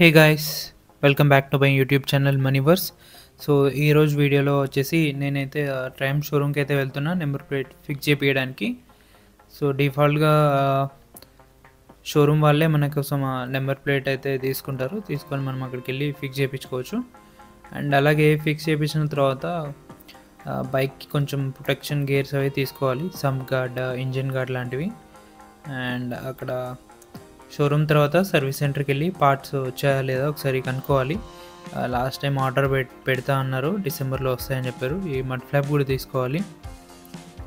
Hey guys, welcome back to my YouTube channel Moneyverse. So ఈరోజు వీడియోలో వచ్చేసి నేనైతే ట్రైమ్ షోరూమ్కి అయితే వెళ్తున్నా నెంబర్ ప్లేట్ ఫిక్స్ చేయించడానికి. సో డిఫాల్ట్గా షోరూమ్ వాళ్ళే మన కోసం నెంబర్ ప్లేట్ అయితే తీసుకొని మనం అక్కడికి వెళ్ళి ఫిక్స్ చేయించుకోవచ్చు. అండ్ అలాగే ఫిక్స్ చేయించిన తర్వాత బైక్కి కొంచెం ప్రొటెక్షన్ గేర్స్ అవి తీసుకోవాలి, సమ్ గార్డ్, ఇంజిన్ గార్డ్ లాంటివి. అండ్ అక్కడ షోరూమ్ తర్వాత సర్వీస్ సెంటర్కి వెళ్ళి పార్ట్స్ వచ్చాయా లేదా ఒకసారి కనుక్కోవాలి. లాస్ట్ టైం ఆర్డర్ పెడతా అన్నారు, డిసెంబర్లో వస్తాయని చెప్పారు. ఈ మడ్ ఫ్లాప్ కూడా తీసుకోవాలి.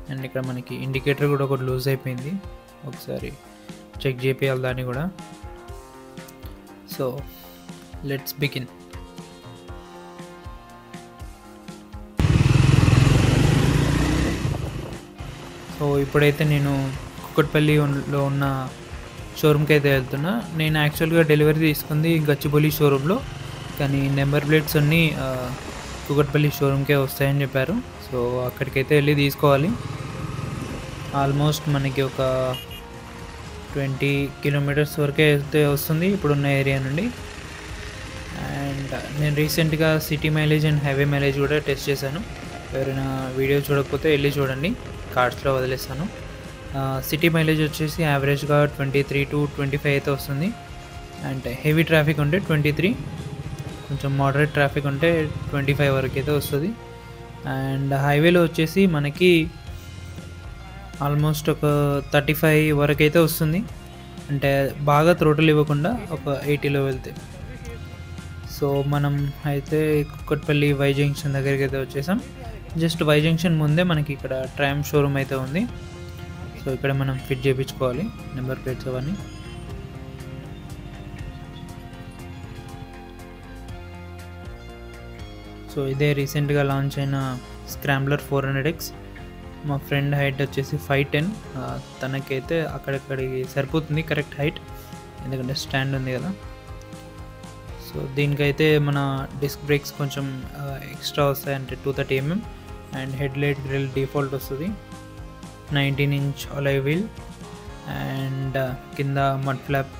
అండ్ ఇక్కడ మనకి ఇండికేటర్ కూడా ఒకటి లూజ్ అయిపోయింది, ఒకసారి చెక్ చేయాలి దాన్ని కూడా. So let's begin. సో ఇప్పుడైతే నేను కుక్కట్పల్లిలో ఉన్న షోరూమ్కి అయితే వెళ్తున్నా. నేను యాక్చువల్గా డెలివరీ తీసుకుంది గచ్చిబౌలి షోరూంలో, కానీ నెంబర్ ప్లేట్స్ అన్నీ కుక్కట్పల్లి షోరూమ్కే వస్తాయని చెప్పారు. సో అక్కడికైతే వెళ్ళి తీసుకోవాలి. ఆల్మోస్ట్ మనకి ఒక 20 కిలోమీటర్స్ వరకే అయితే వస్తుంది ఇప్పుడున్న ఏరియా నుండి. అండ్ నేను రీసెంట్గా city mileage and highway mileage కూడా టెస్ట్ చేశాను. ఎవరైనా వీడియో చూడకపోతే వెళ్ళి చూడండి, కార్డ్స్లో వదిలేస్తాను. సిటీ మైలేజ్ వచ్చేసి యావరేజ్గా 23 to 25 అయితే వస్తుంది. అండ్ హెవీ ట్రాఫిక్ ఉంటే 23, కొంచెం మోడరేట్ ట్రాఫిక్ ఉంటే 25 వరకు అయితే వస్తుంది. అండ్ హైవేలో వచ్చేసి మనకి ఆల్మోస్ట్ ఒక 35 వరకు అయితే వస్తుంది, అంటే బాగా థ్రోటిల్ ఇవ్వకుండా ఒక 80లో వెళ్తే. సో మనం అయితే కుక్కట్పల్లి వై జంక్షన్ దగ్గరికి అయితే వచ్చేసాం. జస్ట్ వై జంక్షన్ ముందే మనకి ఇక్కడ ట్రైమ్ షోరూమ్ అయితే ఉంది. సో ఇక్కడ మనం ఫిట్ చేయించుకోవాలి నెంబర్ ప్లేట్స్ అవన్నీ. సో ఇదే రీసెంట్గా లాంచ్ అయిన స్క్రాంబ్లర్ 400X. మా ఫ్రెండ్ హైట్ వచ్చేసి 5'10", తనకైతే అక్కడక్కడికి సరిపోతుంది కరెక్ట్ హైట్, ఎందుకంటే స్టాండ్ ఉంది కదా. సో దీనికైతే మన డిస్క్ బ్రేక్స్ కొంచెం ఎక్స్ట్రా వస్తాయి, అంటే 230 mm. And head light grill default వస్తుంది, 19-inch అలాయ్ వీల్. అండ్ కింద మడ్ ఫ్లాప్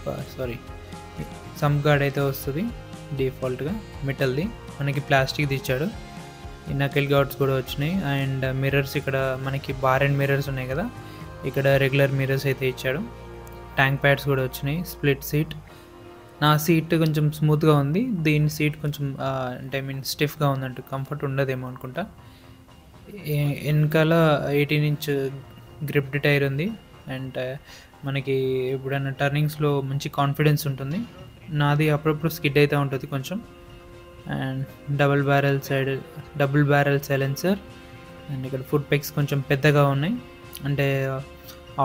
సమ్ గార్డ్ అయితే వస్తుంది డిఫాల్ట్గా, మెటల్ది. మనకి ప్లాస్టిక్ది ఇచ్చాడు, ఈ నకిల్ గార్డ్స్ కూడా వచ్చినాయి. అండ్ మిర్రర్స్ ఇక్కడ మనకి బార్ అండ్ మిర్రర్స్ ఉన్నాయి కదా, ఇక్కడ రెగ్యులర్ మిర్రర్స్ అయితే ఇచ్చాడు. ట్యాంక్ ప్యాడ్స్ కూడా వచ్చినాయి. Split seat. నా సీట్ కొంచెం స్మూత్గా ఉంది, దీని సీట్ కొంచెం అంటే స్టిఫ్గా ఉందంటే కంఫర్ట్ ఉండదేమో అనుకుంటా. వెనకాల 18-inch గ్రిప్డ్ టైర్ ఉంది. అండ్ మనకి ఎప్పుడైనా టర్నింగ్స్లో మంచి కాన్ఫిడెన్స్ ఉంటుంది. నాది అప్పుడప్పుడు స్కిడ్ అయితే ఉంటుంది కొంచెం. And double barrel silencer. And ఇక్కడ ఫుట్ పెగ్స్ కొంచెం పెద్దగా ఉన్నాయి, అంటే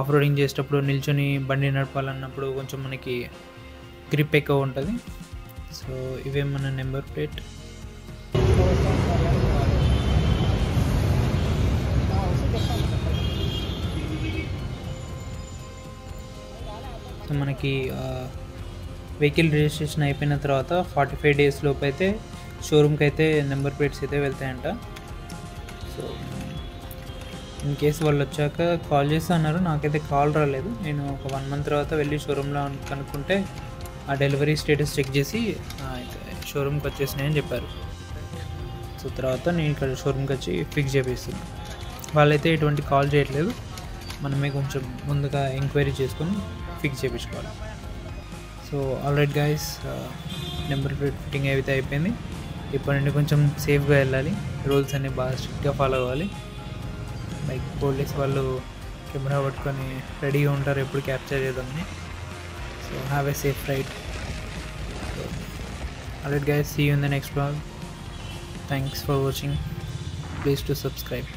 ఆఫ్ రోడింగ్ చేసేటప్పుడు నిల్చొని బండి నడపాలన్నప్పుడు కొంచెం మనకి గ్రిప్ ఎక్కువ ఉంటుంది. సో ఇవే మన నెంబర్ ప్లేట్. మనకి వెహికల్ రిజిస్ట్రేషన్ అయిపోయిన తర్వాత 45 days లోపు అయితే షోరూమ్కి అయితే నెంబర్ ప్లేట్స్ అయితే వెళ్తాయంట. సో ఇన్ కేసు వాళ్ళు వచ్చాక కాల్ చేస్తా అన్నారు, నాకైతే కాల్ రాలేదు. నేను ఒక 1 month తర్వాత వెళ్ళి షోరూంలో కనుక్కుంటే ఆ డెలివరీ స్టేటస్ చెక్ చేసి షోరూమ్కి వచ్చేసినాయని చెప్పారు. సో తర్వాత నేను ఇక్కడ షోరూమ్కి వచ్చి ఫిక్స్ చేపిస్తున్నాను. వాళ్ళైతే ఎటువంటి కాల్ చేయట్లేదు, మనమే కొంచెం ముందుగా ఎంక్వైరీ చేసుకొని ఫిక్స్ చేయించుకోవాలి. So alright guys, number plate fitting అయితే అయిపోయింది. ఇప్పటి నుండి కొంచెం సేఫ్గా వెళ్ళాలి, రూల్స్ అన్నీ బాగా స్ట్రిక్ట్గా ఫాలో అవ్వాలి. లైక్ పోలీస్ వాళ్ళు కెమెరా పట్టుకొని రెడీగా ఉంటారు ఎప్పుడు క్యాప్చర్ చేద్దామని. So have a safe ride. So alright guys, see you in the next vlog. Thanks for watching. Please to subscribe.